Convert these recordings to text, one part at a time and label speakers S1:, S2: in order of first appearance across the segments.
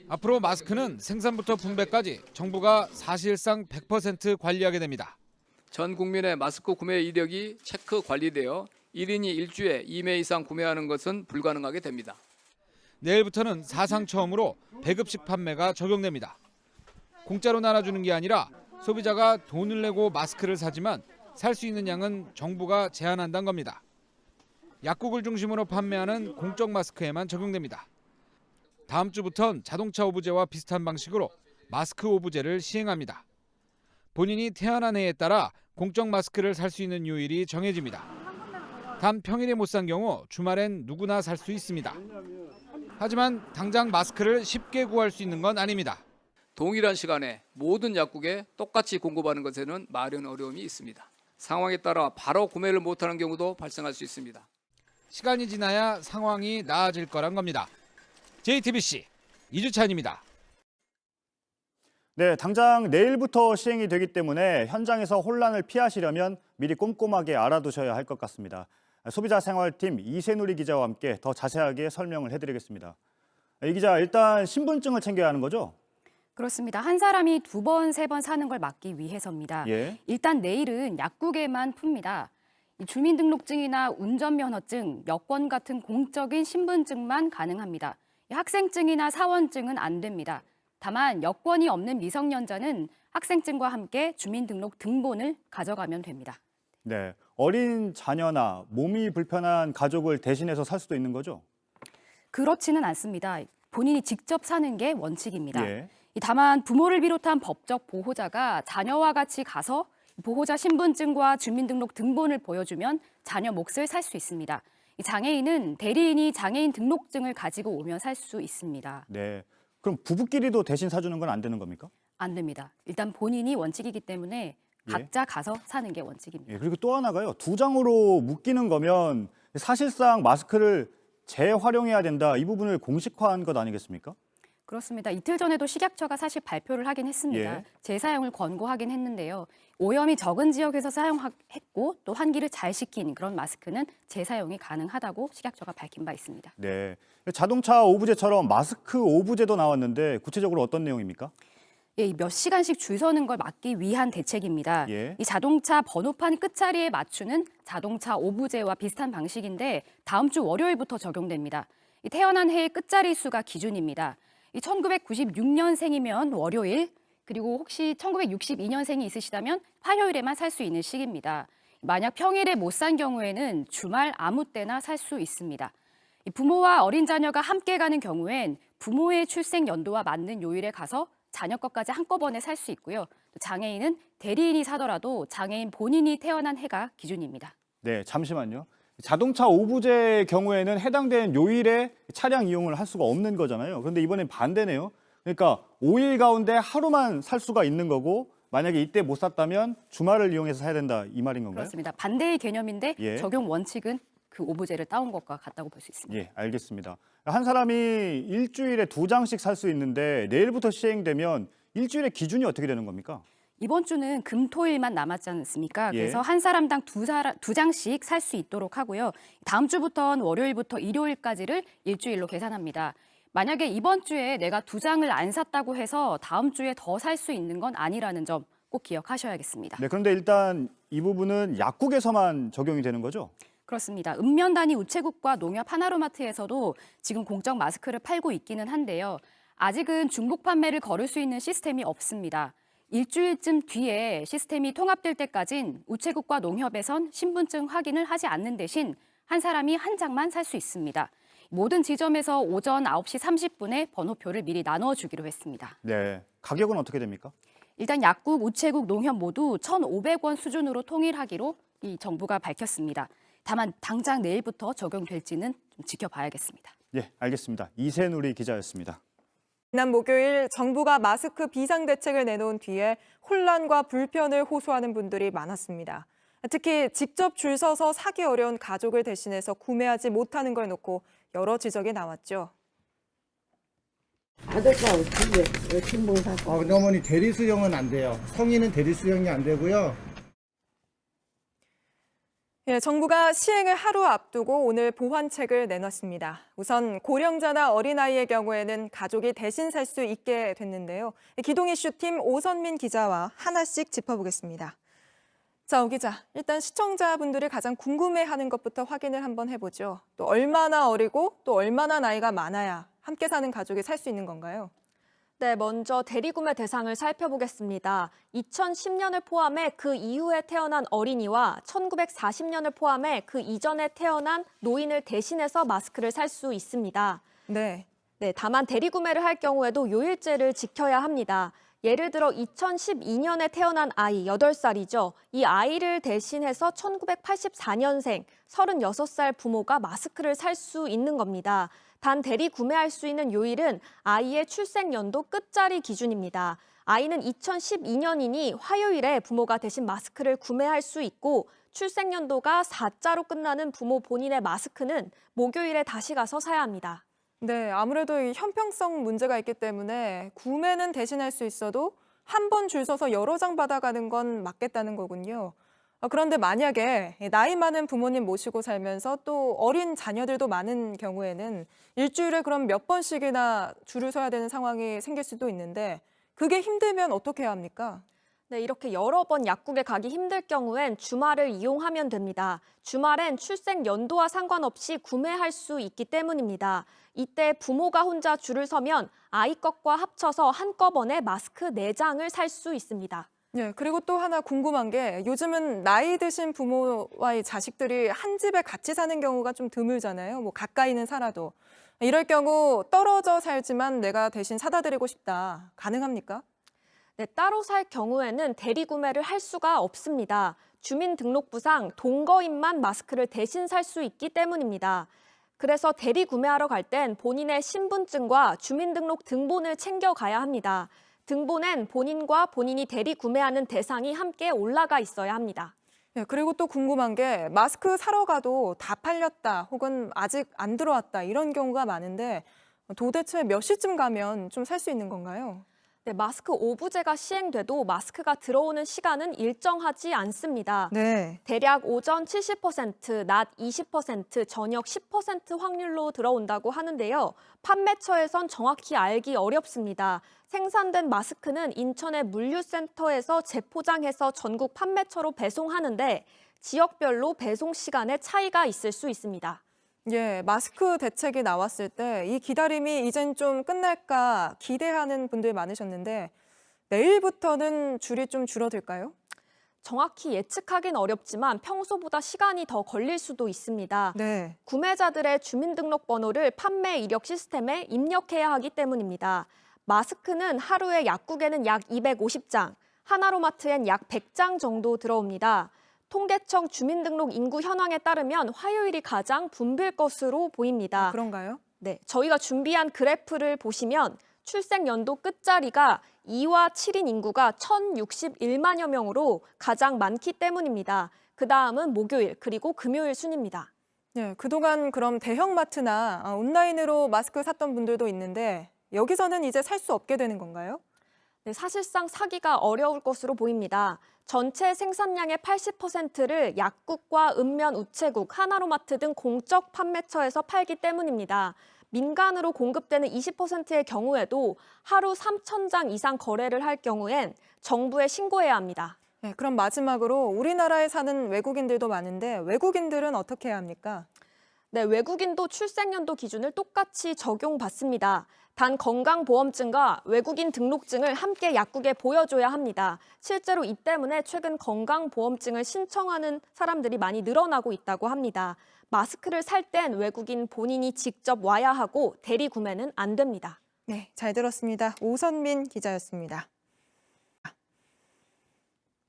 S1: 앞으로 마스크는 생산부터 분배까지 정부가 사실상 100% 관리하게 됩니다.
S2: 전 국민의 마스크 구매 이력이 체크 관리되어 1인이 일주에 2매 이상 구매하는 것은 불가능하게 됩니다.
S1: 내일부터는 사상 처음으로 배급식 판매가 적용됩니다. 공짜로 나눠주는 게 아니라 소비자가 돈을 내고 마스크를 사지만 살 수 있는 양은 정부가 제한한다는 겁니다. 약국을 중심으로 판매하는 공적 마스크에만 적용됩니다. 다음 주부터는 자동차 오브제와 비슷한 방식으로 마스크 오브제를 시행합니다. 본인이 태어난 해에 따라 공적 마스크를 살 수 있는 요일이 정해집니다. 단 평일에 못 산 경우 주말엔 누구나 살 수 있습니다. 하지만 당장 마스크를 쉽게 구할 수 있는 건 아닙니다.
S2: 동일한 시간에 모든 약국에 똑같이 공급하는 것에는 마련 어려움이 있습니다. 상황에 따라 바로 구매를 못하는 경우도 발생할 수 있습니다.
S1: 시간이 지나야 상황이 나아질 거란 겁니다. JTBC 이주찬입니다.
S3: 네, 당장 내일부터 시행이 되기 때문에 현장에서 혼란을 피하시려면 미리 꼼꼼하게 알아두셔야 할 것 같습니다. 소비자생활팀 이세누리 기자와 함께 더 자세하게 설명을 해드리겠습니다. 이 기자, 일단 신분증을 챙겨야 하는 거죠?
S4: 그렇습니다. 한 사람이 2번, 3번 사는 걸 막기 위해서입니다.
S3: 예.
S4: 일단 내일은 약국에만 풉니다. 주민등록증이나 운전면허증, 여권 같은 공적인 신분증만 가능합니다. 학생증이나 사원증은 안 됩니다. 다만 여권이 없는 미성년자는 학생증과 함께 주민등록 등본을 가져가면 됩니다.
S3: 네, 어린 자녀나 몸이 불편한 가족을 대신해서 살 수도 있는 거죠?
S4: 그렇지는 않습니다. 본인이 직접 사는 게 원칙입니다.
S3: 예.
S4: 다만 부모를 비롯한 법적 보호자가 자녀와 같이 가서 보호자 신분증과 주민등록 등본을 보여주면 자녀 몫을 살 수 있습니다. 장애인은 대리인이 장애인 등록증을 가지고 오면 살 수 있습니다.
S3: 네, 그럼 부부끼리도 대신 사주는 건 안 되는 겁니까?
S4: 안 됩니다. 일단 본인이 원칙이기 때문에 각자 가서 사는 게 원칙입니다.
S3: 예, 그리고 또 하나가요. 두 장으로 묶이는 거면 사실상 마스크를 재활용해야 된다. 이 부분을 공식화한 것 아니겠습니까?
S4: 그렇습니다. 이틀 전에도 식약처가 사실 발표를 하긴 했습니다.
S3: 예.
S4: 재사용을 권고하긴 했는데요. 오염이 적은 지역에서 사용했고 또 환기를 잘 시킨 그런 마스크는 재사용이 가능하다고 식약처가 밝힌 바 있습니다.
S3: 네, 자동차 오브제처럼 마스크 오브제도 나왔는데 구체적으로 어떤 내용입니까?
S4: 예, 몇 시간씩 줄 서는 걸 막기 위한 대책입니다.
S3: 예.
S4: 이 자동차 번호판 끝자리에 맞추는 자동차 오브제와 비슷한 방식인데 다음 주 월요일부터 적용됩니다. 이 태어난 해의 끝자리 수가 기준입니다. 이 1996년생이면 월요일, 그리고 혹시 1962년생이 있으시다면 화요일에만 살 수 있는 시기입니다. 만약 평일에 못 산 경우에는 주말 아무 때나 살 수 있습니다. 부모와 어린 자녀가 함께 가는 경우엔 부모의 출생 연도와 맞는 요일에 가서 자녀 것까지 한꺼번에 살 수 있고요. 장애인은 대리인이 사더라도 장애인 본인이 태어난 해가 기준입니다.
S3: 네, 잠시만요. 자동차 오브제의 경우에는 해당된 요일에 차량 이용을 할 수가 없는 거잖아요. 그런데 이번엔 반대네요. 그러니까 5일 가운데 하루만 살 수가 있는 거고 만약에 이때 못 샀다면 주말을 이용해서 사야 된다 이 말인 건가요?
S4: 그렇습니다. 반대의 개념인데
S3: 예.
S4: 적용 원칙은 그 오브제를 따온 것과 같다고 볼 수 있습니다.
S3: 예, 알겠습니다. 한 사람이 일주일에 2장씩 살 수 있는데 내일부터 시행되면 일주일의 기준이 어떻게 되는 겁니까?
S4: 이번 주는 금, 토일만 남았지 않습니까?
S3: 예.
S4: 그래서 한 사람당 두 장씩 살 수 있도록 하고요. 다음 주부터는 월요일부터 일요일까지를 일주일로 계산합니다. 만약에 이번 주에 내가 2장을 안 샀다고 해서 다음 주에 더 살 수 있는 건 아니라는 점 꼭 기억하셔야겠습니다.
S3: 네, 그런데 일단 이 부분은 약국에서만 적용이 되는 거죠?
S4: 그렇습니다. 읍면 단위 우체국과 농협 하나로마트에서도 지금 공적 마스크를 팔고 있기는 한데요. 아직은 중복 판매를 걸을 수 있는 시스템이 없습니다. 일주일쯤 뒤에 시스템이 통합될 때까진 우체국과 농협에선 신분증 확인을 하지 않는 대신 한 사람이 한 장만 살 수 있습니다. 모든 지점에서 오전 9시 30분에 번호표를 미리 나눠주기로 했습니다.
S3: 네, 가격은 어떻게 됩니까?
S4: 일단 약국, 우체국, 농협 모두 1,500원 수준으로 통일하기로 이 정부가 밝혔습니다. 다만 당장 내일부터 적용될지는 좀 지켜봐야겠습니다.
S3: 예, 알겠습니다. 이세누리 기자였습니다.
S5: 지난 목요일 정부가 마스크 비상대책을 내놓은 뒤에 혼란과 불편을 호소하는 분들이 많았습니다. 특히 직접 줄 서서 사기 어려운 가족을 대신해서 구매하지 못하는 걸 놓고 여러 지적이 나왔죠.
S6: 아들과 어떻게 신분 사고?
S7: 근데 어머니 대리수령은 안 돼요. 성인은 대리수령이 안 되고요.
S5: 예, 정부가 시행을 하루 앞두고 오늘 보완책을 내놨습니다. 우선 고령자나 어린아이의 경우에는 가족이 대신 살 수 있게 됐는데요. 기동 이슈팀 오선민 기자와 하나씩 짚어보겠습니다. 자, 오 기자, 일단 시청자분들이 가장 궁금해하는 것부터 확인을 한번 해보죠. 또 얼마나 어리고 또 얼마나 나이가 많아야 함께 사는 가족이 살 수 있는 건가요?
S7: 네, 먼저 대리구매 대상을 살펴보겠습니다. 2010년을 포함해 그 이후에 태어난 어린이와 1940년을 포함해 그 이전에 태어난 노인을 대신해서 마스크를 살 수 있습니다.
S5: 네.
S7: 네, 다만 대리구매를 할 경우에도 요일제를 지켜야 합니다. 예를 들어 2012년에 태어난 아이 8살이죠. 이 아이를 대신해서 1984년생 36살 부모가 마스크를 살 수 있는 겁니다. 단 대리 구매할 수 있는 요일은 아이의 출생연도 끝자리 기준입니다. 아이는 2012년이니 화요일에 부모가 대신 마스크를 구매할 수 있고 출생연도가 4자로 끝나는 부모 본인의 마스크는 목요일에 다시 가서 사야 합니다.
S5: 네, 아무래도 이 형평성 문제가 있기 때문에 구매는 대신할 수 있어도 한 번 줄 서서 여러 장 받아가는 건 맞겠다는 거군요. 그런데 만약에 나이 많은 부모님 모시고 살면서 또 어린 자녀들도 많은 경우에는 일주일에 그럼 몇 번씩이나 줄을 서야 되는 상황이 생길 수도 있는데 그게 힘들면 어떻게 해야 합니까?
S7: 네, 이렇게 여러 번 약국에 가기 힘들 경우엔 주말을 이용하면 됩니다. 주말엔 출생 연도와 상관없이 구매할 수 있기 때문입니다. 이때 부모가 혼자 줄을 서면 아이 것과 합쳐서 한꺼번에 마스크 4장을 살 수 있습니다.
S5: 네, 그리고 또 하나 궁금한 게 요즘은 나이 드신 부모와의 자식들이 한 집에 같이 사는 경우가 좀 드물잖아요. 뭐 가까이는 살아도. 이럴 경우 떨어져 살지만 내가 대신 사다 드리고 싶다. 가능합니까?
S7: 네, 따로 살 경우에는 대리 구매를 할 수가 없습니다. 주민등록부상 동거인만 마스크를 대신 살 수 있기 때문입니다. 그래서 대리 구매하러 갈 땐 본인의 신분증과 주민등록 등본을 챙겨가야 합니다. 등본엔 본인과 본인이 대리 구매하는 대상이 함께 올라가 있어야 합니다.
S5: 네, 그리고 또 궁금한 게 마스크 사러 가도 다 팔렸다 혹은 아직 안 들어왔다 이런 경우가 많은데 도대체 몇 시쯤 가면 좀 살 수 있는 건가요?
S7: 네, 마스크 오부제가 시행돼도 마스크가 들어오는 시간은 일정하지 않습니다.
S5: 네.
S7: 대략 오전 70%, 낮 20%, 저녁 10% 확률로 들어온다고 하는데요. 판매처에선 정확히 알기 어렵습니다. 생산된 마스크는 인천의 물류센터에서 재포장해서 전국 판매처로 배송하는데 지역별로 배송 시간에 차이가 있을 수 있습니다.
S5: 예, 마스크 대책이 나왔을 때 이 기다림이 이젠 좀 끝날까 기대하는 분들 많으셨는데 내일부터는 줄이 좀 줄어들까요?
S7: 정확히 예측하긴 어렵지만 평소보다 시간이 더 걸릴 수도 있습니다.
S5: 네.
S7: 구매자들의 주민등록번호를 판매 이력 시스템에 입력해야 하기 때문입니다. 마스크는 하루에 약국에는 약 250장, 하나로마트엔 약 100장 정도 들어옵니다. 통계청 주민등록 인구 현황에 따르면 화요일이 가장 붐빌 것으로 보입니다.
S5: 그런가요?
S7: 네, 저희가 준비한 그래프를 보시면 출생 연도 끝자리가 2와 7인 인구가 1,061만여 명으로 가장 많기 때문입니다. 그 다음은 목요일 그리고 금요일 순입니다.
S5: 예, 그동안 그럼 대형마트나 온라인으로 마스크 샀던 분들도 있는데 여기서는 이제 살 수 없게 되는 건가요?
S7: 네, 사실상 사기가 어려울 것으로 보입니다. 전체 생산량의 80%를 약국과 읍면 우체국, 하나로마트 등 공적 판매처에서 팔기 때문입니다. 민간으로 공급되는 20%의 경우에도 하루 3,000장 이상 거래를 할 경우엔 정부에 신고해야 합니다.
S5: 네, 그럼 마지막으로 우리나라에 사는 외국인들도 많은데 외국인들은 어떻게 해야 합니까?
S7: 네, 외국인도 출생연도 기준을 똑같이 적용받습니다. 단 건강보험증과 외국인 등록증을 함께 약국에 보여줘야 합니다. 실제로 이 때문에 최근 건강보험증을 신청하는 사람들이 많이 늘어나고 있다고 합니다. 마스크를 살 땐 외국인 본인이 직접 와야 하고 대리 구매는 안 됩니다.
S5: 네, 잘 들었습니다. 오선민 기자였습니다.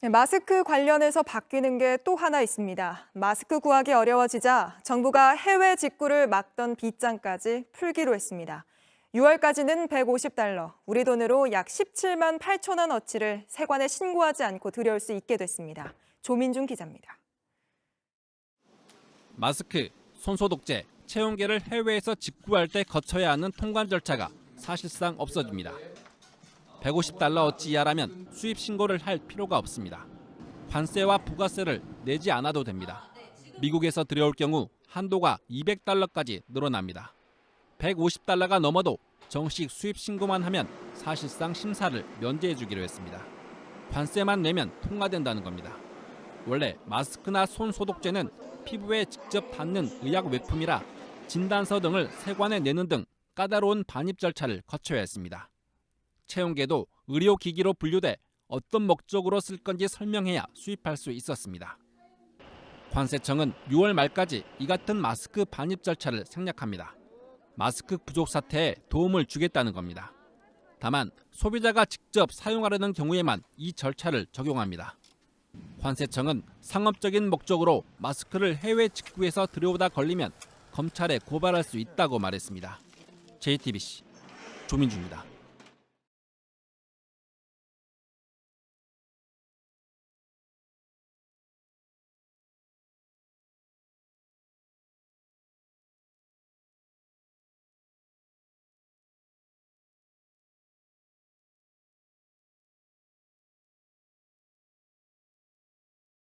S5: 네, 마스크 관련해서 바뀌는 게 또 하나 있습니다. 마스크 구하기 어려워지자 정부가 해외 직구를 막던 빗장까지 풀기로 했습니다. 6월까지는 $150, 우리 돈으로 약 17만 8천 원어치를 세관에 신고하지 않고 들여올 수 있게 됐습니다. 조민준 기자입니다.
S8: 마스크, 손소독제, 체온계를 해외에서 직구할 때 거쳐야 하는 통관 절차가 사실상 없어집니다. $150어치 이하라면 수입 신고를 할 필요가 없습니다. 관세와 부가세를 내지 않아도 됩니다. 미국에서 들여올 경우 한도가 $200까지 늘어납니다. $150가 넘어도 정식 수입 신고만 하면 사실상 심사를 면제해 주기로 했습니다. 관세만 내면 통과된다는 겁니다. 원래 마스크나 손 소독제는 피부에 직접 닿는 의약 외품이라 진단서 등을 세관에 내는 등 까다로운 반입 절차를 거쳐야 했습니다. 체온계도 의료기기로 분류돼 어떤 목적으로 쓸 건지 설명해야 수입할 수 있었습니다. 관세청은 6월 말까지 이 같은 마스크 반입 절차를 생략합니다. 마스크 부족 사태에 도움을 주겠다는 겁니다. 다만 소비자가 직접 사용하려는 경우에만 이 절차를 적용합니다. 관세청은 상업적인 목적으로 마스크를 해외 직구해서 들여오다 걸리면 검찰에 고발할 수 있다고 말했습니다. JTBC 조민주입니다.